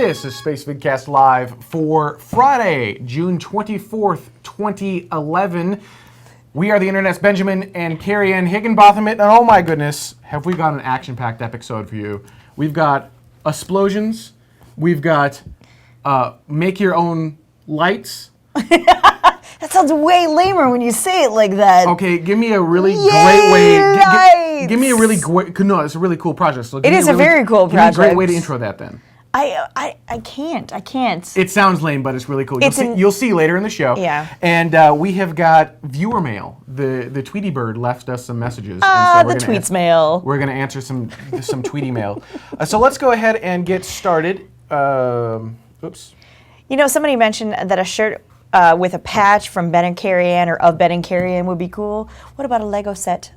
This is Spacevidcast Live for Friday, June 24th, 2011. We are the Internet's Benjamin and Carrie Ann Higginbotham, and oh my goodness, have we got an action-packed episode for you. We've got explosions, we've got make your own lights. That sounds way lamer when you say it like that. Okay, give me a really great way. Give me a really great. No, it's a really cool project. So it is a very cool project. Give me a great way to intro that then. I can't. It sounds lame, but it's really cool. You'll see later in the show. Yeah. And we have got viewer mail. The Tweety Bird left us some messages. The tweets mail. We're going to answer some Tweety mail. So let's go ahead and get started. Oops. You know, somebody mentioned that a shirt with a patch from Ben and Carrie Ann or of Ben and Carrie Ann would be cool. What about a Lego set?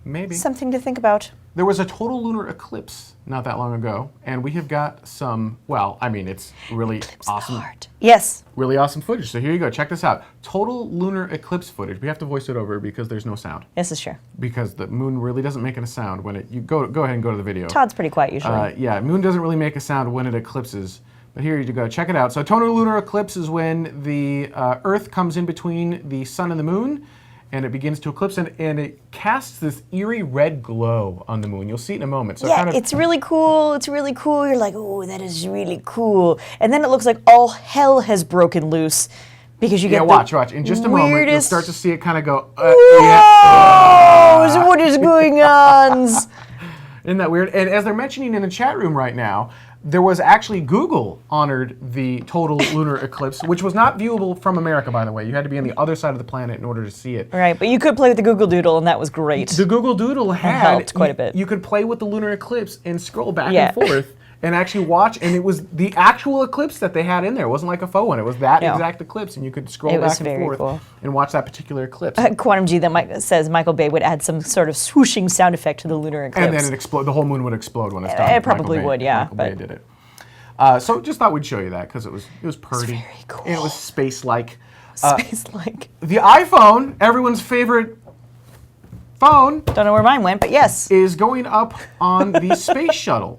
Maybe. Something to think about. There was a total lunar eclipse not that long ago, and we have got some, well, I mean, it's really awesome. Art. Yes. Really awesome footage. So here you go. Check this out. Total lunar eclipse footage. We have to voice it over because there's no sound. This is true. Because the moon really doesn't make a sound when it, you go ahead and go to the video. Todd's pretty quiet usually. Yeah, moon doesn't really make a sound when it eclipses. But here you go. Check it out. So total lunar eclipse is when the Earth comes in between the sun and the moon, and it begins to eclipse, and it casts this eerie red glow on the moon. You'll see it in a moment. So yeah, it's really cool. It's really cool. You're like, oh, that is really cool. And then it looks like all hell has broken loose because you get watch. In just a moment, you'll start to see it kind of go, So what is going on? Isn't that weird? And as they're mentioning in the chat room right now, there was actually Google honored the total lunar eclipse, which was not viewable from America, by the way. You had to be on the other side of the planet in order to see it. Right, but you could play with the Google Doodle, and that was great. The Google Doodle helped quite a bit. You could play with the lunar eclipse and scroll back and forth and actually watch, and it was the actual eclipse that they had in there. It wasn't like a faux one. It was that exact eclipse, and you could scroll back and forth and watch that particular eclipse. Quantum G that says Michael Bay would add some sort of swooshing sound effect to the lunar eclipse. And then it explode. The whole moon would explode when it's done. It probably would, yeah. Michael Bay did it. So just thought we'd show you that because it was pretty. Very cool. And it was space-like. Space-like. The iPhone, everyone's favorite phone. Don't know where mine went, but yes. Is going up on the space shuttle.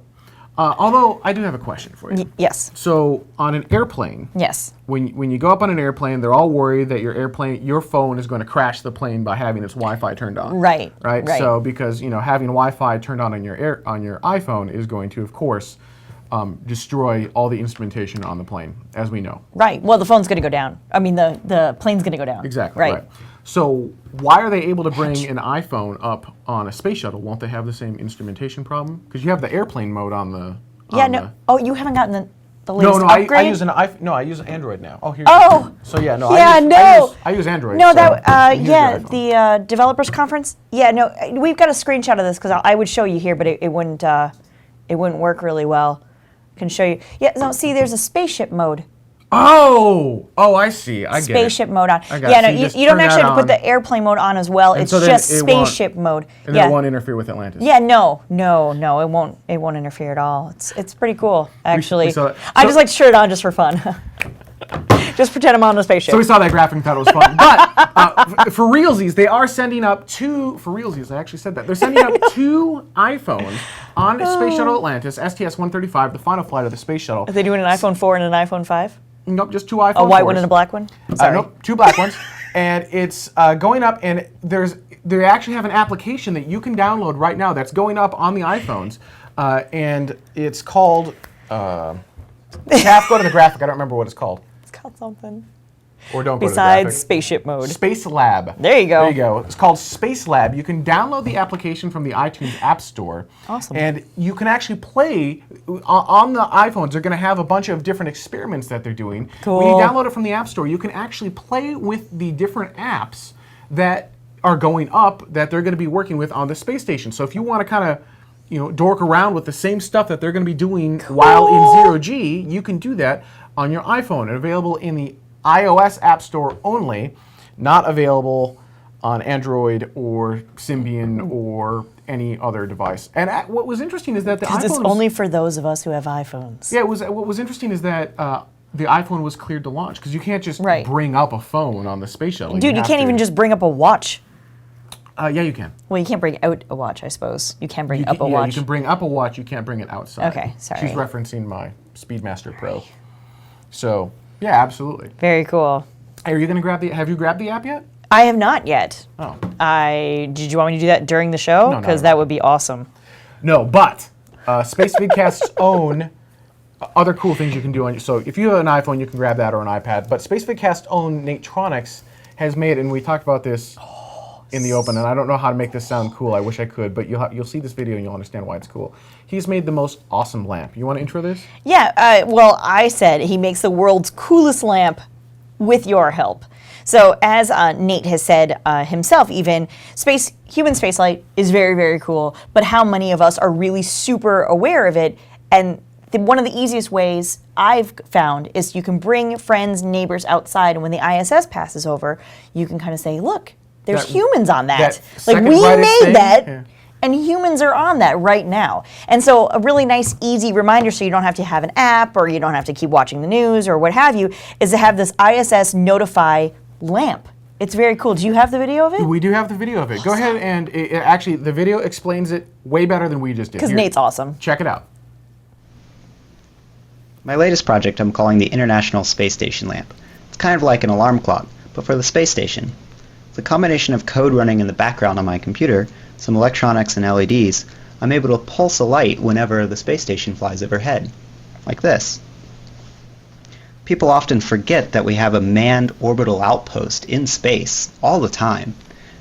Although I do have a question for you. Yes. So on an airplane. Yes. When you go up on an airplane, they're all worried that your phone is going to crash the plane by having its Wi-Fi turned on. Right. So because having Wi-Fi turned on your iPhone is going to, of course, destroy all the instrumentation on the plane, as we know. Right. Well, the phone's going to go down. I mean, the plane's going to go down. Exactly. Right. So why are they able to bring an iPhone up on a space shuttle? Won't they have the same instrumentation problem? Because you have the airplane mode on the. Oh, you haven't gotten the latest upgrade? I use I use Android now. Oh, here. Oh. So yeah, no. I use Android. No, the developers conference. Yeah, no, we've got a screenshot of this because I would show you here, but it wouldn't work really well. Can show you. Yeah, no, see, there's a spaceship mode. Oh, I see. I get it. Spaceship mode on. I got Yeah, no, so you don't actually have to put the airplane mode on as well. It's just spaceship mode. And then it won't interfere with Atlantis. Yeah, no, it won't interfere at all. It's pretty cool, actually. I just like to shirt it on just for fun. Just pretend I'm on a spaceship. So we saw that graphic and thought it was fun. But for realsies, they are sending up I actually said that. They're sending up 2 iPhones on Space Shuttle Atlantis, STS-135, the final flight of the space shuttle. Are they doing an iPhone 4 and an iPhone 5? Nope, just 2 iPhones. A white one and a black one? Sorry. Nope, 2 black ones. And it's going up, and they actually have an application that you can download right now that's going up on the iPhones. And it's called, Taff, go to the graphic. I don't remember what it's called. Called something. Or don't go Besides to the graphic. spaceship mode. Space Lab. There you go. There you go. It's called Space Lab. You can download the application from the iTunes App Store. Awesome. And you can actually play on the iPhones. They're going to have a bunch of different experiments that they're doing. Cool. When you download it from the App Store, you can actually play with the different apps that are going up that they're going to be working with on the space station. So if you want to kind of dork around with the same stuff that they're going to be doing while in 0G, you can do that on your iPhone, and available in the iOS App Store only, not available on Android or Symbian or any other device. And what was interesting is that the iPhone... Because it's only for those of us who have iPhones. Yeah, what was interesting is that the iPhone was cleared to launch, because you can't just bring up a phone on the space shuttle. Dude, you can't even just bring up a watch. Yeah, you can. Well, you can't bring out a watch, I suppose. You can bring up a watch. You can bring up a watch. You can't bring it outside. Okay, sorry. She's referencing my Speedmaster Pro. So, yeah, absolutely. Very cool. Are you going to grab the... Have you grabbed the app yet? I have not yet. Oh. Did you want me to do that during the show? No, Because that would be awesome. No, but Spacevidcast's own other cool things you can do on... So if you have an iPhone, you can grab that, or an iPad. But Spacevidcast's own Natronics has made, and we talked about this in the open, and I don't know how to make this sound cool. I wish I could, but you'll see this video and you'll understand why it's cool. He's made the most awesome lamp. You want to intro this? Yeah, well, I said he makes the world's coolest lamp with your help. So as Nate has said himself even, human spaceflight is very, very cool, but how many of us are really super aware of it? And one of the easiest ways I've found is you can bring friends, neighbors outside, and when the ISS passes over, you can kind of say, look, there's humans on that. Like, we made that. Yeah. And humans are on that right now. And so a really nice, easy reminder, so you don't have to have an app or you don't have to keep watching the news or what have you, is to have this ISS notify lamp. It's very cool. Do you have the video of it? We do have the video of it. Go ahead, and actually, the video explains it way better than we just did. Because Nate's awesome. Check it out. My latest project I'm calling the International Space Station Lamp. It's kind of like an alarm clock, but for the space station. With a combination of code running in the background on my computer, some electronics and LEDs, I'm able to pulse a light whenever the space station flies overhead, like this. People often forget that we have a manned orbital outpost in space all the time.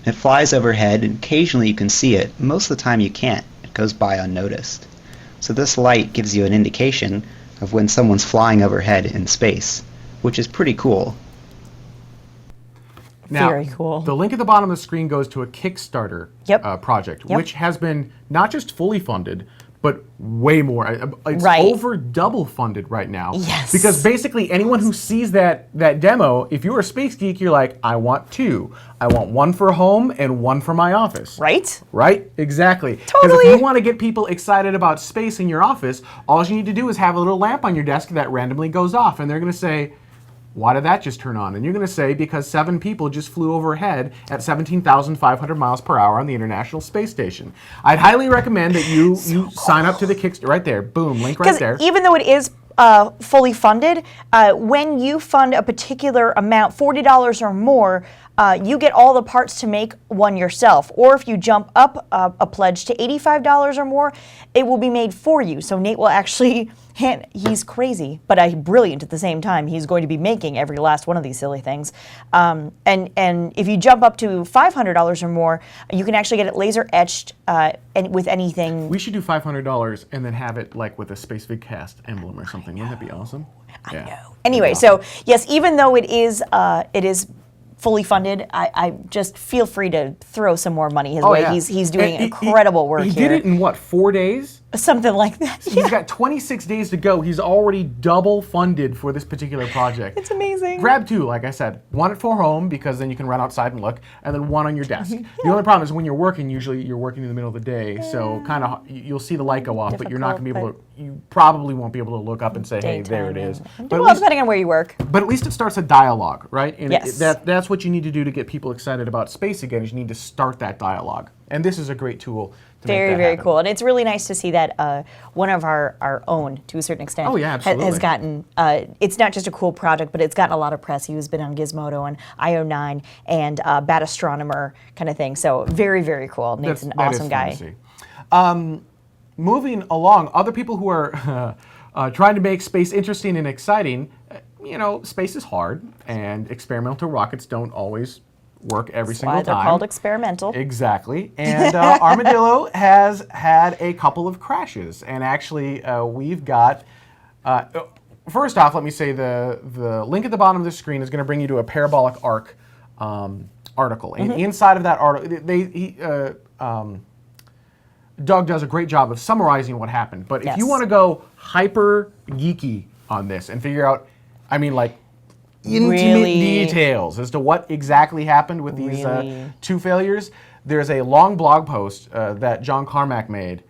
It flies overhead, and occasionally you can see it. Most of the time you can't. It goes by unnoticed. So this light gives you an indication of when someone's flying overhead in space, which is pretty cool. Now, very cool. The link at the bottom of the screen goes to a Kickstarter project, which has been not just fully funded, but way more. It's over double funded right now. Yes. Because basically anyone who sees that demo, if you're a space geek, you're like, I want two. I want one for home and one for my office. Right? Right? Exactly. Totally. Because if you want to get people excited about space in your office, all you need to do is have a little lamp on your desk that randomly goes off, and they're going to say, why did that just turn on? And you're going to say, because 7 people just flew overhead at 17,500 miles per hour on the International Space Station. I'd highly recommend that you sign up to the Kickstarter. Right there. Boom. Link right there. Even though it is fully funded, when you fund a particular amount, $40 or more, you get all the parts to make one yourself. Or if you jump up a pledge to $85 or more, it will be made for you. So Nate will actually... he's crazy, but brilliant at the same time. He's going to be making every last one of these silly things. And if you jump up to $500 or more, you can actually get it laser etched and with anything. We should do $500 and then have it like with a Spacevidcast emblem or something. Wouldn't that be awesome? I know. Anyway, so yes, even though it is fully funded, I just feel free to throw some more money his way. Yeah. He's doing incredible work here. He did it in what, 4 days? Something like that. He's got 26 days to go. He's already double funded for this particular project. It's amazing. Grab two, like I said. One for home, because then you can run outside and look, and then one on your desk. The only problem is when you're working, usually you're working in the middle of the day, so kind of you'll see the light go off, but you're not going to be able to, you probably won't be able to look up and say, hey, there it is. But well, depending on where you work. But at least it starts a dialogue, right? And yes. That's what you need to do to get people excited about space again, is you need to start that dialogue. And this is a great tool. Very, very cool. And it's really nice to see that one of our own, to a certain extent, has gotten, it's not just a cool project, but it's gotten a lot of press. He's been on Gizmodo and IO9 and Bad Astronomer kind of thing. So very, very cool. Nate's an awesome guy. Moving along, other people who are trying to make space interesting and exciting, space is hard, and experimental rockets don't always work every single time. That's why they're called experimental. Exactly. And Armadillo has had a couple of crashes. And actually, we've got... first off, let me say the link at the bottom of the screen is going to bring you to a parabolic arc article. And inside of that article, Doug does a great job of summarizing what happened. But if you want to go hyper geeky on this and figure out, intimate details as to what exactly happened with these two failures, there's a long blog post that John Carmack made,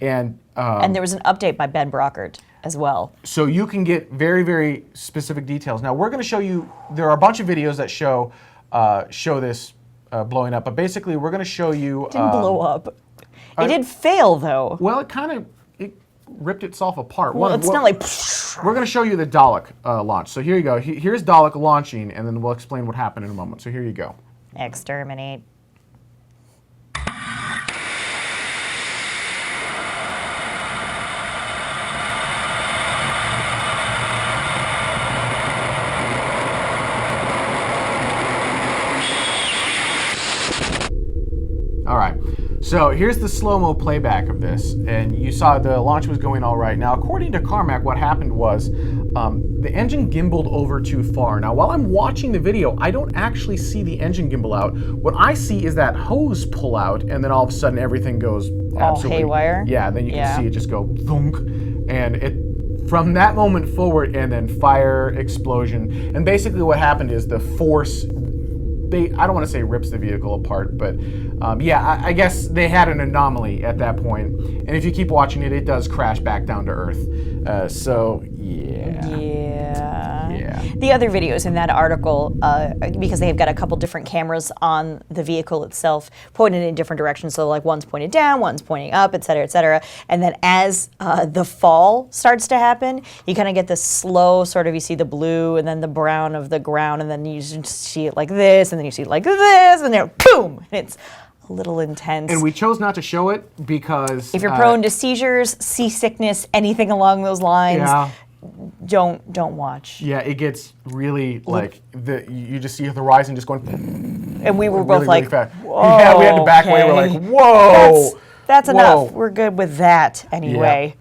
and there was an update by Ben Brockert as well. So you can get very, very specific details. Now we're going to show you. There are a bunch of videos that show this blowing up. But basically, we're going to show you. Didn't blow up. It did fail, though. Well, it ripped itself apart. Well, it's not like. We're going to show you the Dalek launch. So here you go. Here's Dalek launching, and then we'll explain what happened in a moment. So here you go. Exterminate. All right, so here's the slow-mo playback of this, and you saw the launch was going all right. Now, according to Carmack, what happened was the engine gimbaled over too far. Now, while I'm watching the video, I don't actually see the engine gimbal out. What I see is that hose pull out, and then all of a sudden everything goes absolutely haywire. Yeah, then you can see it just go thunk, and it from that moment forward, and then fire, explosion, and basically what happened is the force. I don't want to say rips the vehicle apart, but yeah, I guess they had an anomaly at that point. And if you keep watching it, it does crash back down to Earth. So, yeah. Yeah. The other videos in that article, because they've got a couple different cameras on the vehicle itself, pointed in different directions. So, like, one's pointed down, one's pointing up, et cetera, et cetera. And then as the fall starts to happen, you kind of get this slow sort of, you see the blue and then the brown of the ground, and then you just see it like this, and then you see it like this, and then boom! And it's a little intense. And we chose not to show it because... if you're prone to seizures, seasickness, anything along those lines, don't watch. Yeah, it gets really like you just see the horizon just going. And we were really, both like, really fast. whoa, yeah, we had to back away. We're like, whoa. That's whoa. enough. We're good with that anyway.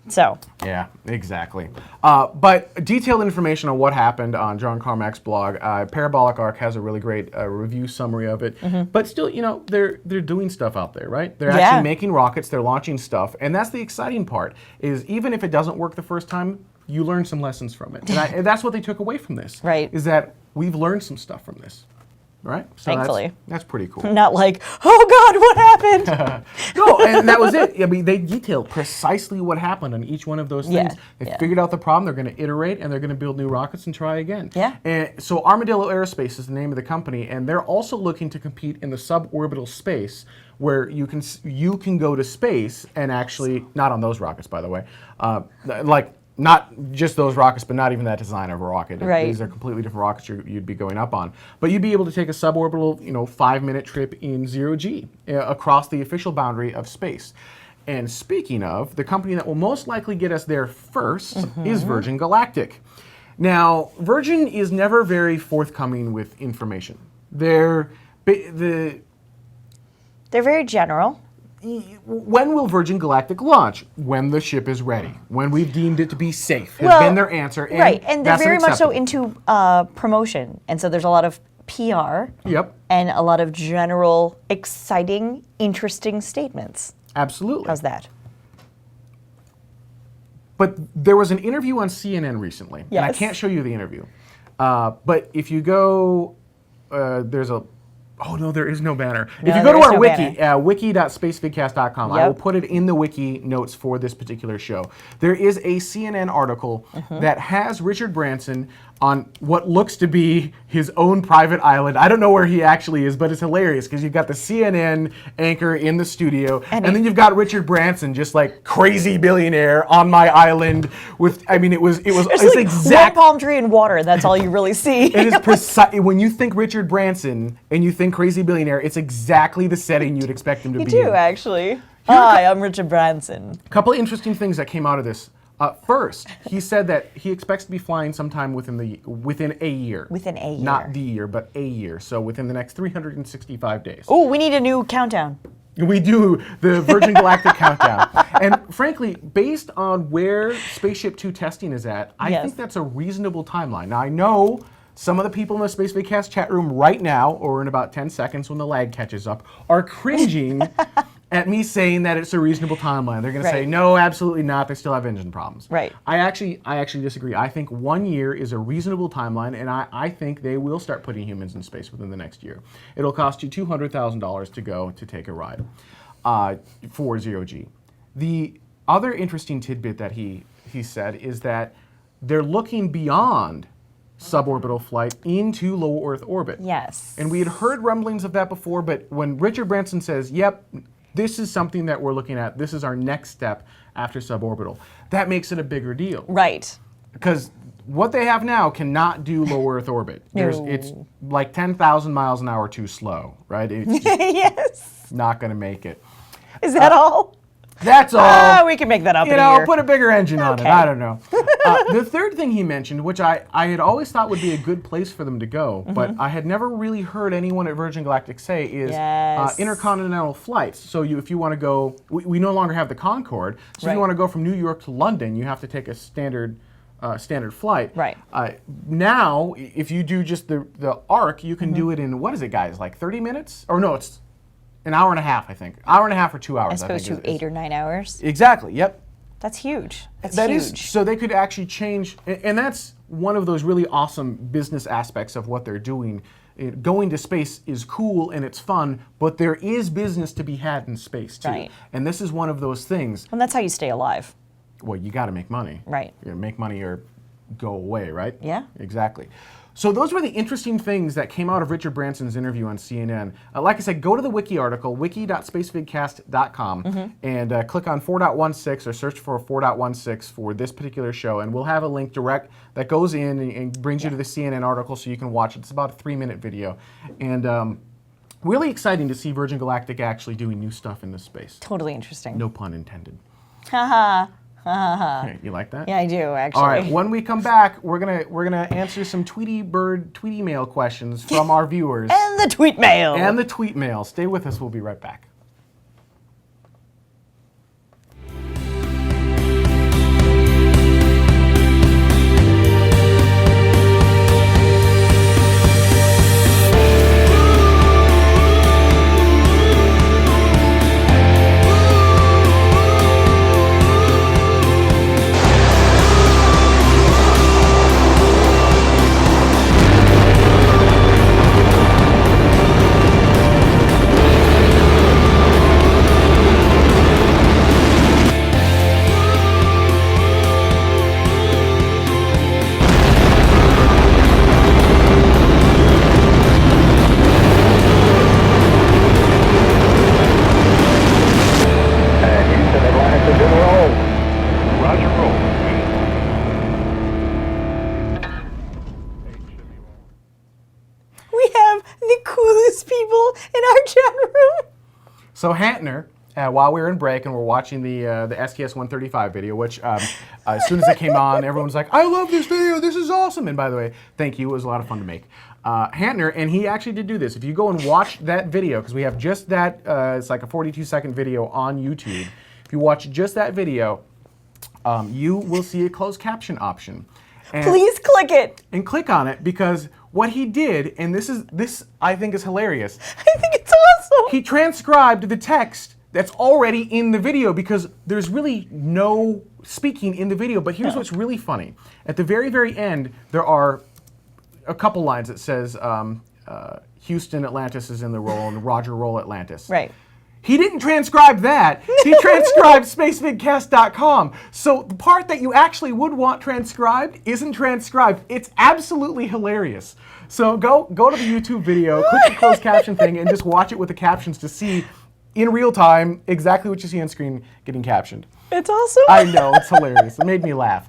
So. Yeah, exactly. But detailed information on what happened on John Carmack's blog. Parabolic Arc has a really great review summary of it. But still, you know, they're doing stuff out there, right? They're actually making rockets. They're launching stuff, and that's the exciting part. Is even if it doesn't work the first time, you learn some lessons from it, and that's what they took away from this. Right. Is that we've learned some stuff from this. Right? So thankfully. That's pretty cool. Not like, oh God, what happened? No, and that was it. I mean, they detailed precisely what happened on each one of those things. They figured out the problem, they're going to iterate, and they're going to build new rockets and try again. Yeah. And so Armadillo Aerospace is the name of the company, and they're also looking to compete in the sub-orbital space, where you can go to space and actually, not on those rockets, by the way, like, not just those rockets, but not even that design of a rocket. Right. These are completely different rockets you'd be going up on. But you'd be able to take a suborbital, 5-minute trip in 0G across the official boundary of space. And speaking of, the company that will most likely get us there first is Virgin Galactic. Now, Virgin is never very forthcoming with information. They're very general. When will Virgin Galactic launch? When the ship is ready. When we've deemed it to be safe has been their answer. And right, and they're that's very much so unacceptable. into promotion. And so there's a lot of PR and a lot of general, exciting, interesting statements. Absolutely. How's that? But there was an interview on CNN recently. Yes. And I can't show you the interview. But if you go, there's a... Oh, no, there is no banner. No, if you go to there our is no wiki, wiki.spacevidcast.com, I will put it in the wiki notes for this particular show. There is a CNN article that has Richard Branson on what looks to be his own private island. I don't know where he actually is, but it's hilarious because you've got the CNN anchor in the studio, and then you've got Richard Branson just like crazy billionaire on my island with, I mean, it's like exact... one palm tree and water, that's all you really see. It is precise. When you think Richard Branson and you think crazy billionaire, it's exactly the setting you'd expect him to be in. You do, actually. Hi, I'm Richard Branson. A couple of interesting things that came out of this. First, he said that he expects to be flying sometime within a year. Within a year. Not the year, but a year. So within the next 365 days. Oh, we need a new countdown. We do the Virgin Galactic countdown. And frankly, based on where Spaceship Two testing is at, I think that's a reasonable timeline. Now, I know some of the people in the Spacevidcast chat room right now, or in about 10 seconds when the lag catches up, are cringing at me saying that it's a reasonable timeline. They're going to say, no, absolutely not. They still have engine problems. Right. I actually disagree. I think 1 year is a reasonable timeline, and I think they will start putting humans in space within the next year. It'll cost you $200,000 to go to take a ride for 0G. The other interesting tidbit that he said is that they're looking beyond suborbital flight into low Earth orbit. Yes. And we had heard rumblings of that before, but when Richard Branson says, yep, this is something that we're looking at, this is our next step after suborbital, that makes it a bigger deal. Right. Because what they have now cannot do low Earth orbit. It's like 10,000 miles an hour too slow, right? It's just Yes. not going to make it. Is that all? That's all. We can make that up You in a know, year. put a bigger engine on it. Okay. I don't know. The third thing he mentioned, which I had always thought would be a good place for them to go, but I had never really heard anyone at Virgin Galactic say is Yes. intercontinental flights. So if you want to go, we no longer have the Concorde, so if Right. you want to go from New York to London, you have to take a standard flight. Right. Now, if you do just the ARC, you can do it in, what is it, guys, like 30 minutes? Or no, it's an hour and a half, I think. Hour and a half or 2 hours, As opposed I think. to 8 or 9 hours. Exactly, yep. That's huge. That's That huge. is, so they could actually change, and that's one of those really awesome business aspects of what they're doing. Going to space is cool and it's fun, but there is business to be had in space too. Right. And this is one of those things. And that's how you stay alive. Well, you got to make money. Right. You make money or go away, right? Yeah. Exactly. So those were the interesting things that came out of Richard Branson's interview on CNN. Like I said, go to the wiki article, wiki.spacevidcast.com, and click on 4.16 or search for 4.16 for this particular show, and we'll have a link direct that goes in and brings you to the CNN article so you can watch it. It's about a 3-minute video. And really exciting to see Virgin Galactic actually doing new stuff in this space. Totally interesting. No pun intended. Haha. Hey, you like that? Yeah, I do, actually. All right, when we come back, we're gonna answer some Tweety mail questions from our viewers. And the tweet mail. And the tweet mail. Stay with us, we'll be right back. We have the coolest people in our chat room. So Hantner, while we were in break and we're watching the STS-135 video, which as soon as it came on, everyone was like, I love this video, this is awesome. And by the way, thank you, it was a lot of fun to make. Hantner, and he actually did do this. If you go and watch that video, because we have just that, it's like a 42-second video on YouTube. If you watch just that video, you will see a closed caption option. And Please click it. and click on it, because what he did, and this I think is hilarious, I think it's awesome. he transcribed the text that's already in the video, because there's really no speaking in the video. But here's what's really funny. At the very, very end, there are a couple lines that says, Houston, Atlantis is in the roll, and Roger, roll Atlantis. Right. He didn't transcribe that. He transcribed spacevidcast.com. So the part that you actually would want transcribed isn't transcribed. It's absolutely hilarious. So go to the YouTube video, click the closed caption thing, and just watch it with the captions to see in real time exactly what you see on screen getting captioned. It's awesome. I know, it's hilarious. It made me laugh.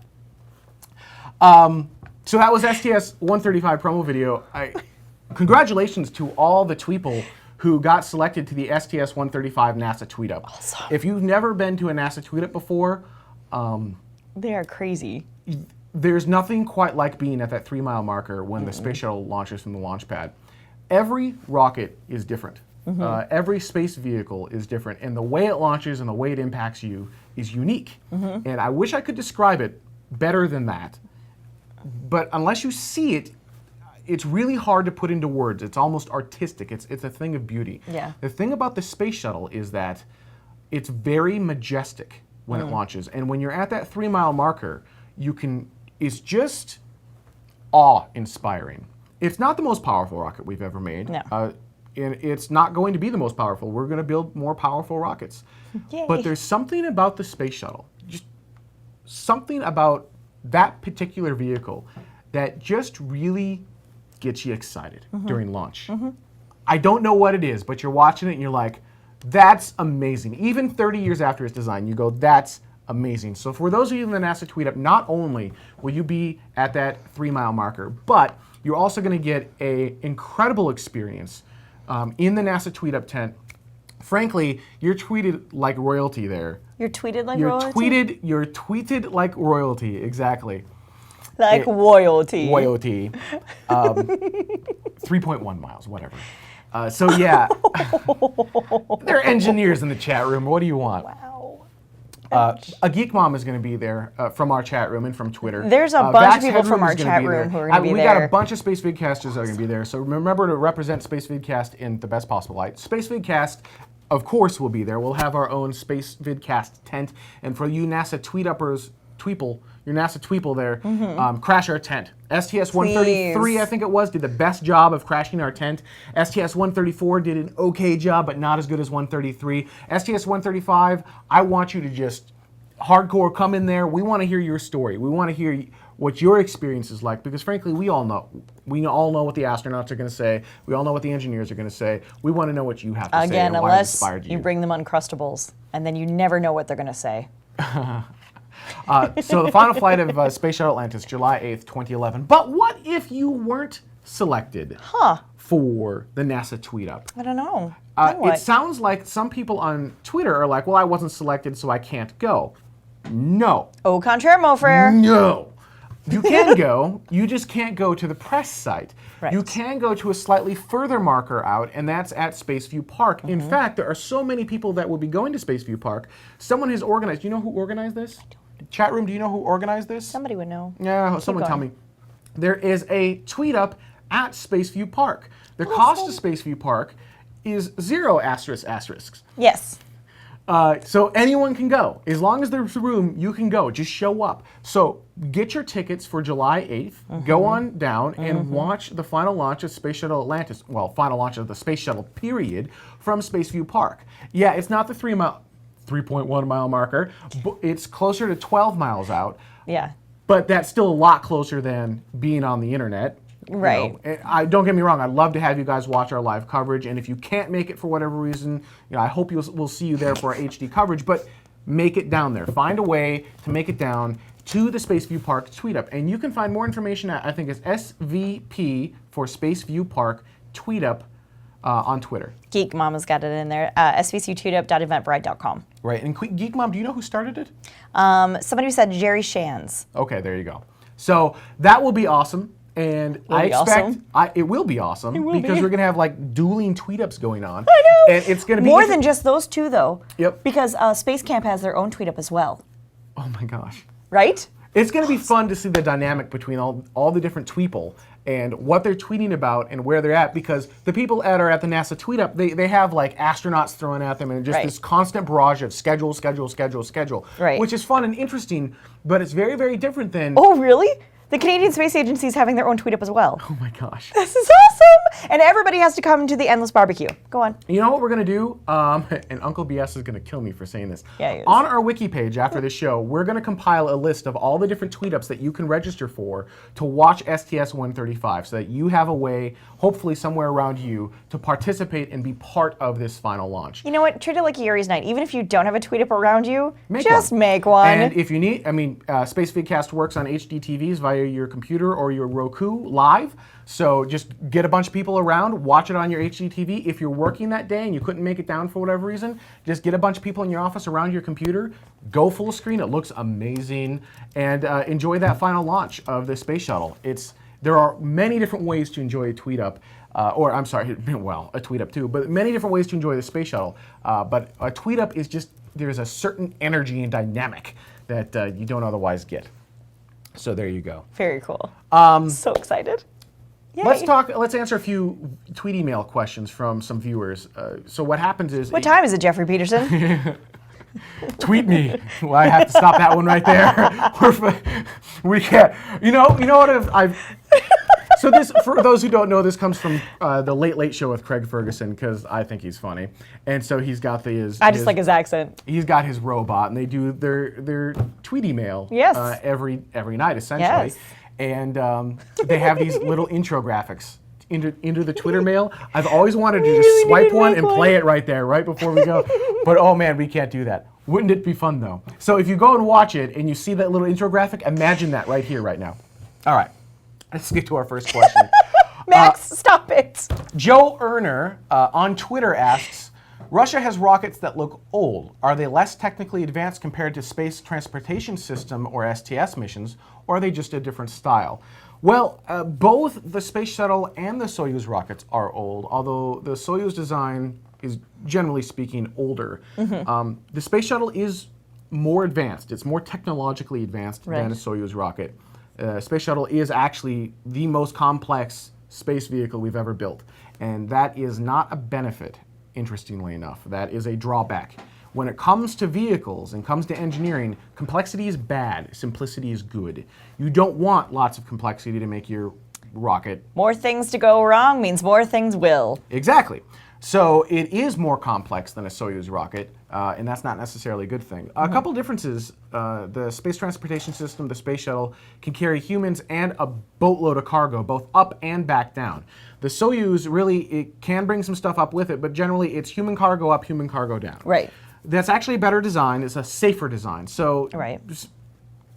So that was STS-135 promo video. Congratulations to all the tweeple who got selected to the STS-135 NASA tweetup. Awesome. If you've never been to a NASA tweetup before, They are crazy. there's nothing quite like being at that 3-mile marker when the space shuttle launches from the launch pad. Every rocket is different. Every space vehicle is different, and the way it launches and the way it impacts you is unique. And I wish I could describe it better than that, but unless you see it, it's really hard to put into words. It's almost artistic. It's a thing of beauty. Yeah. The thing about the space shuttle is that it's very majestic when it launches, and when you're at that 3-mile marker, it's just awe-inspiring. It's not the most powerful rocket we've ever made. No. And it's not going to be the most powerful. We're going to build more powerful rockets. Yay. But there's something about the space shuttle, just something about that particular vehicle that just really gets you excited during launch. I don't know what it is, but you're watching it and you're like, that's amazing. Even 30 years after its design, you go, that's amazing. So for those of you in the NASA tweet up, not only will you be at that 3-mile marker, but you're also going to get an incredible experience in the NASA tweet up tent. Frankly, you're tweeted like royalty there. You're tweeted like royalty? You're tweeted like royalty, exactly. Like royalty. Royalty. 3.1 miles, whatever. So yeah, there are engineers in the chat room. What do you want? Wow. A Geek Mom is going to be there from our chat room and from Twitter. There's a bunch of people from our chat room who are going to be there. We got a bunch of Space Vidcasters that are going to be there. So remember to represent Space Vidcast in the best possible light. Space Vidcast, of course, will be there. We'll have our own Space Vidcast tent. And for you NASA tweet-uppers, your NASA tweeple there, crash our tent. STS-133, I think it was, did the best job of crashing our tent. STS-134 did an okay job, but not as good as 133. STS-135, I want you to just hardcore come in there. We want to hear your story. We want to hear what your experience is like, because frankly, we all know. We all know what the astronauts are going to say. We all know what the engineers are going to say. We want to know what you have to say and why it inspired you. Unless you bring them Uncrustables, and then you never know what they're going to say. So the final flight of Space Shuttle Atlantis, July 8th, 2011. But what if you weren't selected for the NASA tweet up? I don't know. It sounds like some people on Twitter are like, well, I wasn't selected, so I can't go. No. Au contraire, mon frère. No. You can go, you just can't go to the press site. Right. You can go to a slightly further marker out, and that's at Spaceview Park. In fact, there are so many people that will be going to Spaceview Park. Someone has organized, do you know who organized this? Chat room, do you know who organized this? Somebody would know. Yeah, someone tell me. There is a tweet up at Spaceview Park. The cost of Spaceview Park is 0 asterisks. Yes. So anyone can go. As long as there's room, you can go. Just show up. So get your tickets for July 8th. Go on down and watch the final launch of Space Shuttle Atlantis. Well, final launch of the Space Shuttle, period, from Spaceview Park. Yeah, it's not the 3.1 mile marker. It's closer to 12 miles out. Yeah. But that's still a lot closer than being on the internet. Right. Don't get me wrong. I'd love to have you guys watch our live coverage, and if you can't make it for whatever reason, I hope we'll see you there for our HD coverage. But make it down there. Find a way to make it down to the Spaceview Park tweet up, and you can find more information at, I think it's SVP for Spaceview Park tweet up on Twitter. Geek Mama's got it in there. svctweetup.eventbrite.com. Right. And Geek Mom, do you know who started it? Somebody who said Jerry Shands. Okay, there you go. So that will be awesome. And I expect it will be awesome because we're going to have like dueling tweet-ups going on. I know. And it's going to be more than just those two, though. Yep. Because Space Camp has their own tweet-up as well. Oh my gosh. Right? It's going to be fun to see the dynamic between all the different tweeple and what they're tweeting about and where they're at, because the people that are at the NASA tweet up, they have like astronauts thrown at them and just this constant barrage of schedule, which is fun and interesting, but it's very, very different than... Oh, really? The Canadian Space Agency is having their own tweet up as well. Oh my gosh. This is awesome! And everybody has to come to the Endless Barbecue. Go on. You know what we're going to do? And Uncle BS is going to kill me for saying this. Yeah, he is. On our wiki page after the show, we're going to compile a list of all the different tweet ups that you can register for to watch STS-135 so that you have a way, hopefully somewhere around you, to participate and be part of this final launch. You know what? Treat it like a Yuri's Night. Even if you don't have a tweet up around you, make one. And if you need, Spacevidcast works on HD TVs via your computer or your Roku live. So just get a bunch of people around, watch it on your HD TV. If you're working that day and you couldn't make it down for whatever reason, just get a bunch of people in your office around your computer, go full screen. It looks amazing, and enjoy that final launch of the space shuttle. There are many different ways to enjoy a tweet up. A tweet up too, but many different ways to enjoy the space shuttle. But a tweet up is just, there's a certain energy and dynamic that you don't otherwise get. So there you go. Very cool. So excited. Yay. Let's answer a few tweet email questions from some viewers. So what happens is... What time is it, Jeffrey Peterson? Tweet me. Well, I have to stop that one right there. We can't. You know what I've... So this, for those who don't know, this comes from the Late Late Show with Craig Ferguson, because I think he's funny, and so he's got I just like his accent. He's got his robot, and they do their tweet email Yes. every night essentially. Yes. and they have these little intro graphics into the Twitter mail. I've always wanted to just swipe one and play it right there, right before we go. But oh man, we can't do that. Wouldn't it be fun though? So if you go and watch it and you see that little intro graphic, imagine that right here, right now. All right, let's get to our first question. Max, stop it. Joe Erner on Twitter asks, Russia has rockets that look old. Are they less technically advanced compared to Space Transportation System or STS missions, or are they just a different style? Well, both the Space Shuttle and the Soyuz rockets are old, although the Soyuz design is, generally speaking, older. The Space Shuttle is more advanced. It's more technologically advanced than a Soyuz rocket. Space Shuttle is actually the most complex space vehicle we've ever built, and that is not a benefit, interestingly enough. That is a drawback. When it comes to vehicles and comes to engineering, complexity is bad, simplicity is good. You don't want lots of complexity to make your rocket. More things to go wrong means more things will. Exactly. So it is more complex than a Soyuz rocket, and that's not necessarily a good thing. A couple differences. The Space Transportation System, the Space Shuttle, can carry humans and a boatload of cargo, both up and back down. The Soyuz, really, it can bring some stuff up with it, but generally it's human cargo up, human cargo down. Right. That's actually a better design. It's a safer design. So Right.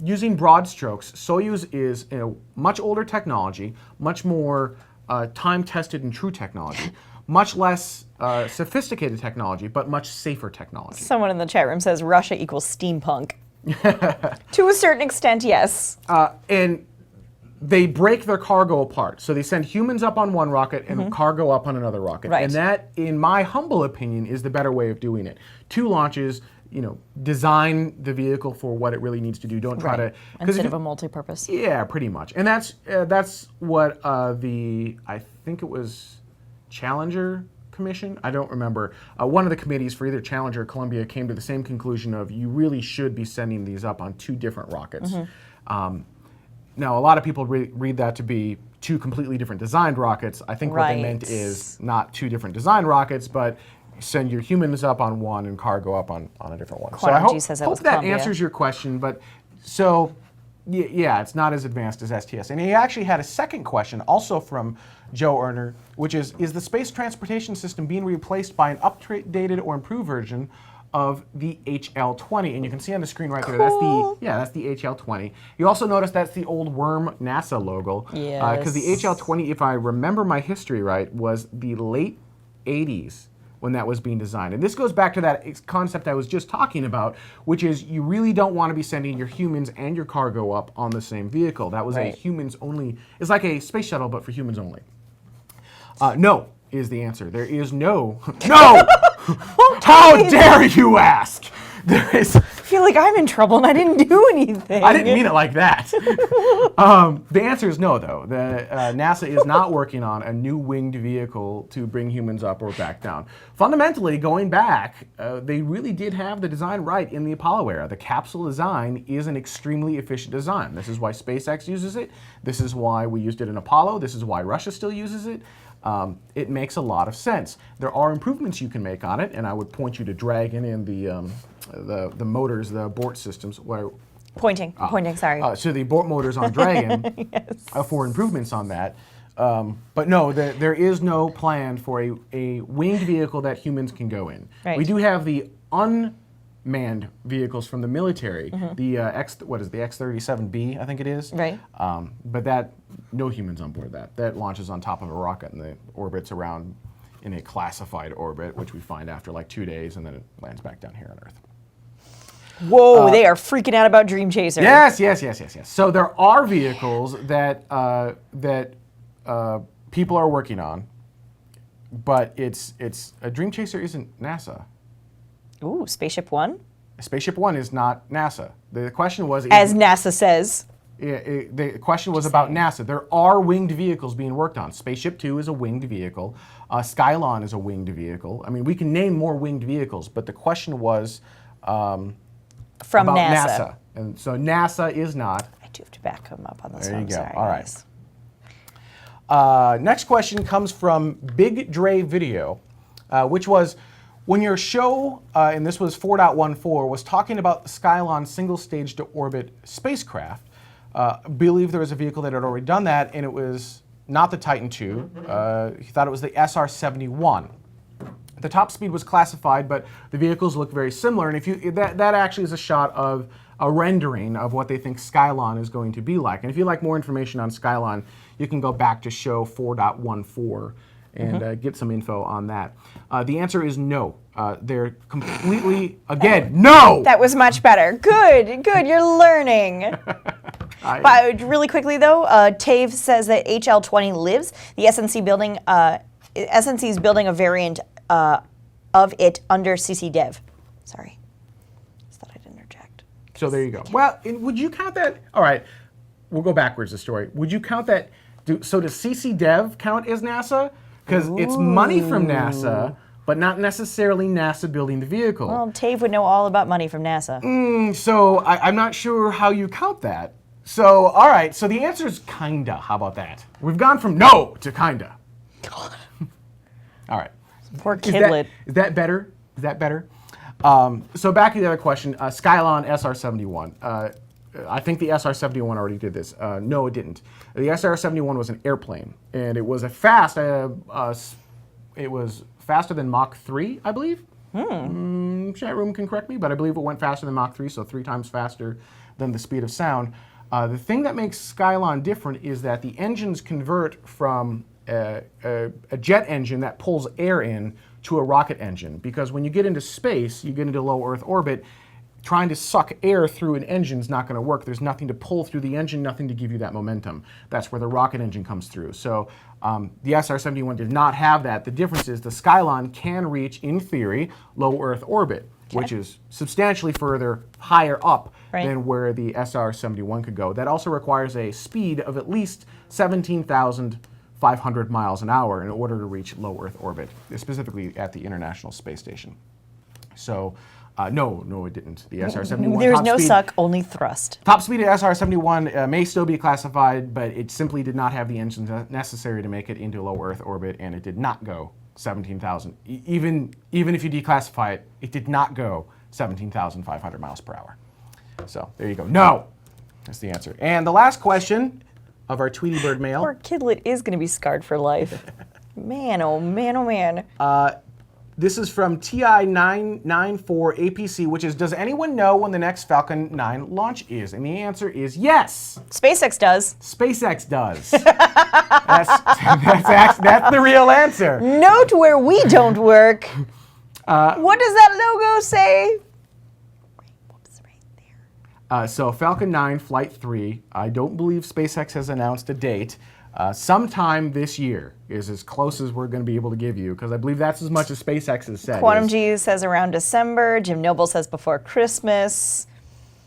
using broad strokes, Soyuz is a much older technology, much more time-tested and true technology. Much less sophisticated technology, but much safer technology. Someone in the chat room says Russia equals steampunk. To a certain extent, yes. And they break their cargo apart. So they send humans up on one rocket and cargo up on another rocket. Right. And that, in my humble opinion, is the better way of doing it. 2 launches, design the vehicle for what it really needs to do. Don't try to... Instead of a multi-purpose. Yeah, pretty much. And that's what I think it was Challenger Commission? I don't remember. One of the committees for either Challenger or Columbia came to the same conclusion of you really should be sending these up on 2 different rockets. Now, a lot of people read that to be 2 completely different designed rockets. I think what they meant is not 2 different designed rockets, but send your humans up on one and cargo up on a different one. So I hope that answers your question. But so, yeah, it's not as advanced as STS. And he actually had a second question, also from Joe Erner, which is the Space Transportation System being replaced by an updated or improved version of the HL-20? And you can see on the screen right there, that's the HL-20. You also notice that's the old worm NASA logo. Yes. Because the HL-20, if I remember my history right, was the late 80s when that was being designed. And this goes back to that concept I was just talking about, which is you really don't want to be sending your humans and your cargo up on the same vehicle. That was a humans only, it's like a space shuttle, but for humans only. No is the answer. There is no. How dare you ask? There is. I feel like I'm in trouble and I didn't do anything. I didn't mean it like that. The answer is no, though. NASA is not working on a new winged vehicle to bring humans up or back down. Fundamentally, going back, they really did have the design right in the Apollo era. The capsule design is an extremely efficient design. This is why SpaceX uses it. This is why we used it in Apollo. This is why Russia still uses it. It makes a lot of sense. There are improvements you can make on it, and I would point you to Dragon and the motors, the abort systems. Pointing, sorry. So the abort motors on Dragon for improvements on that. But no, there is no plan for a winged vehicle that humans can go in. Right. We do have the unmanned vehicles from the military, the the X-37B, I think it is. Right. But that, no humans on board that. That launches on top of a rocket and it orbits around in a classified orbit, which we find after like 2 days, and then it lands back down here on Earth. Whoa, they are freaking out about Dream Chaser. Yes. So there are vehicles that people are working on, but it's a Dream Chaser isn't NASA. Ooh, Spaceship One? Spaceship One is not NASA. The question was... As NASA says. The question was about NASA. There are winged vehicles being worked on. Spaceship Two is a winged vehicle. Skylon is a winged vehicle. I mean, we can name more winged vehicles, but the question was from about NASA. And so NASA is not. I do have to back him up on this There one. you go. Sorry, All guys. right. Next question comes from Big Dre Video, which was, when your show, and this was 4.14, was talking about the Skylon single-stage to orbit spacecraft, believe there was a vehicle that had already done that, and it was not the Titan II. He thought it was the SR-71. The top speed was classified, but the vehicles look very similar. And if you that actually is a shot of a rendering of what they think Skylon is going to be like. And if you'd like more information on Skylon, you can go back to show 4.14 and get some info on that. The answer is no. They're completely, again, no! That was much better. Good, you're learning. But really quickly though, Tave says that HL20 lives. The SNC building, SNC is building a variant of it under CC Dev. Sorry, just thought I'd interject. So there you go. Well, would you count that? All right, we'll go backwards the story. Would you count that? So does CC Dev count as NASA? Because it's money from NASA, but not necessarily NASA building the vehicle. Well, Tave would know all about money from NASA. So I'm not sure how you count that. So, all right, so the answer is kinda. How about that? We've gone from no to kinda. God. All right. Poor kidlet. Is that better? Is that better? So back to the other question, Skylon SR-71. I think the SR-71 already did this. No, it didn't. The SR-71 was an airplane, and it was it was faster than Mach 3, I believe. Chat room can correct me, but I believe it went faster than Mach 3, so 3 times faster than the speed of sound. The thing that makes Skylon different is that the engines convert from a jet engine that pulls air in to a rocket engine, because when you get into space, you get into low Earth orbit, trying to suck air through an engine is not going to work. There's nothing to pull through the engine, nothing to give you that momentum. That's where the rocket engine comes through. So the SR-71 did not have that. The difference is the Skylon can reach, in theory, low Earth orbit, which is substantially further higher up than where the SR-71 could go. That also requires a speed of at least 17,500 miles an hour in order to reach low Earth orbit, specifically at the International Space Station. So, no, it didn't. The SR-71 There's top no speed, suck, only thrust. Top speed of SR-71 may still be classified, but it simply did not have the engines necessary to make it into low Earth orbit, and it did not go 17,000. Even if you declassify it, it did not go 17,500 miles per hour. So there you go. No, that's the answer. And the last question of our Tweety Bird mail. Poor kidlet is going to be scarred for life. Man, oh man, oh man. This is from TI994APC, which is, does anyone know when the next Falcon 9 launch is? And the answer is yes. SpaceX does. SpaceX does. that's the real answer. Note where we don't work. What does that logo say? Whoops, right there. So Falcon 9 Flight 3, I don't believe SpaceX has announced a date. Sometime this year is as close as we're going to be able to give you, because I believe that's as much as SpaceX has said. Quantum G says around December. Jim Noble says before Christmas.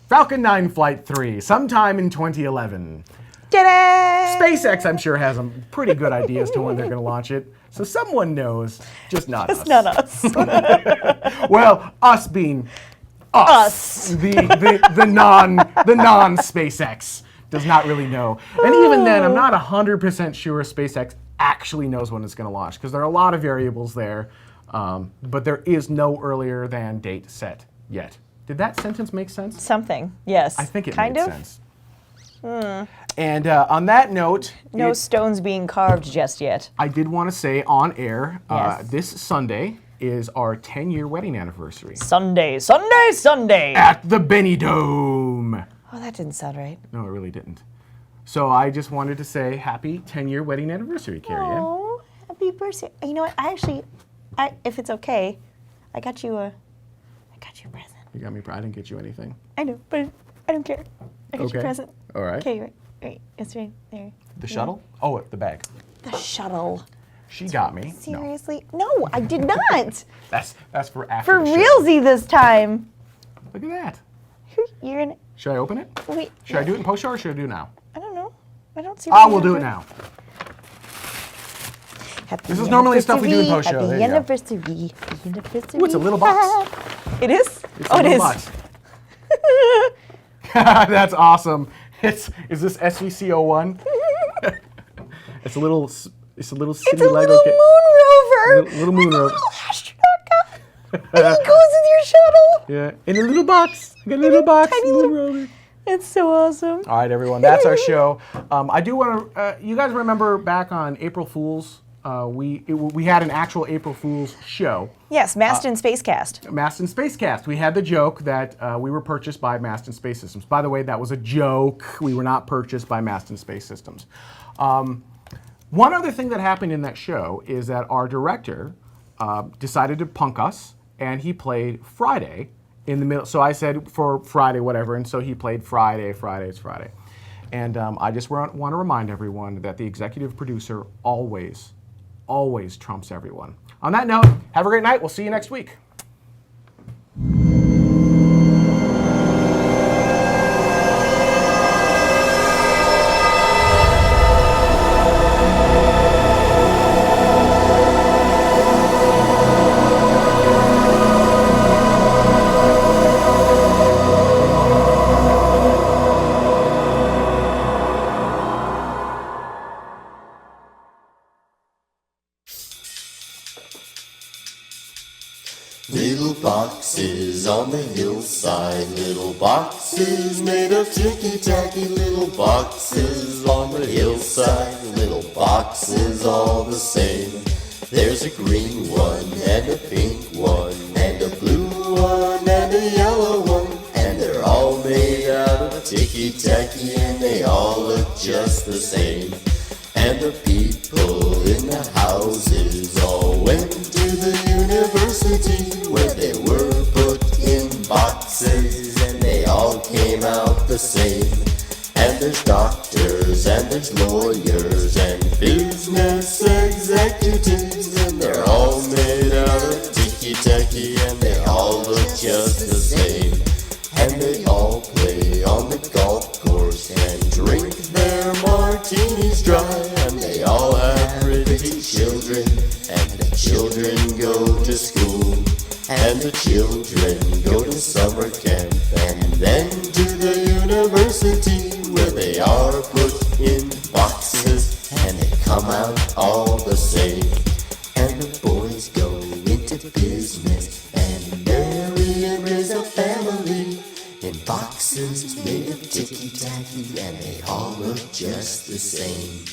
Falcon 9 Flight 3, sometime in 2011. Ta-da! SpaceX, I'm sure, has a pretty good idea as to when they're going to launch it. So someone knows, just not us. It's not us. Well, us being us. The non-SpaceX. Does not really know. And even then, I'm not 100% sure SpaceX actually knows when it's going to launch, because there are a lot of variables there, but there is no earlier than date set yet. Did that sentence make sense? Something, yes. I think it kind made of sense. And on that note... No stones being carved just yet. I did want to say on air, Yes. this Sunday is our 10-year wedding anniversary. Sunday! At the Benny Dome! Oh, that didn't sound right. No, it really didn't. So I just wanted to say happy 10-year wedding anniversary, Carrie Ann. Oh, happy birthday. You know what? If it's okay, I got you a present. You got me. I didn't get you anything. I know, but I don't care. I got you a present. All right. Okay, wait. It's right there. The shuttle? Oh, the bag. The shuttle. She got me. Seriously? No, I did not. That's for after For the show. realsy this time. Look at that. You're gonna Should I open it? wait. Should I do it in post-show or should I do it now? I don't know. I don't see. We'll do it now. This is normally stuff we do in post-show. Happy There you go. anniversary. Happy anniversary. Ooh, it's a little box. It is? It's Oh, a it little is. box. That's awesome. Is this SVC01? It's a little city It's a Lego little kit. moon rover. Little moon with a rover. little astronaut guy. And he goes with your shuttle. Yeah, in a little box. I got a little box. Tiny little little- rover. It's so awesome. All right, everyone, that's our show. I do want to, you guys remember back on April Fool's, we had an actual April Fool's show. Yes, Maston Spacecast. Maston Spacecast. We had the joke that we were purchased by Maston Space Systems. By the way, that was a joke. We were not purchased by Maston Space Systems. One other thing that happened in that show is that our director decided to punk us, and he played Friday in the middle. So I said for Friday, whatever, and so he played Friday, it's Friday. And I just want to remind everyone that the executive producer always trumps everyone. On that note, have a great night. We'll see you next week. Little boxes on the hillside, little boxes made of ticky-tacky, little boxes on the hillside, little boxes all the same. There's a green one, and a pink one, and a blue one, and a yellow one, and they're all made out of ticky-tacky, and they all look just the same. And the people in the houses all went to the university, where they were put in boxes, and they all came out the same. And there's doctors, and there's lawyers, and business executives, and they're all made out of ticky-tacky, and they all look just the same. And they all play on the golf course and drink their martinis dry, and they all have pretty children, and the children go to school, and the children go to summer camp, and then to the university, where they are put in boxes, and they come out all the same. And the boys go into business and marry and raise a family in boxes made of ticky-tacky, and they all look just the same.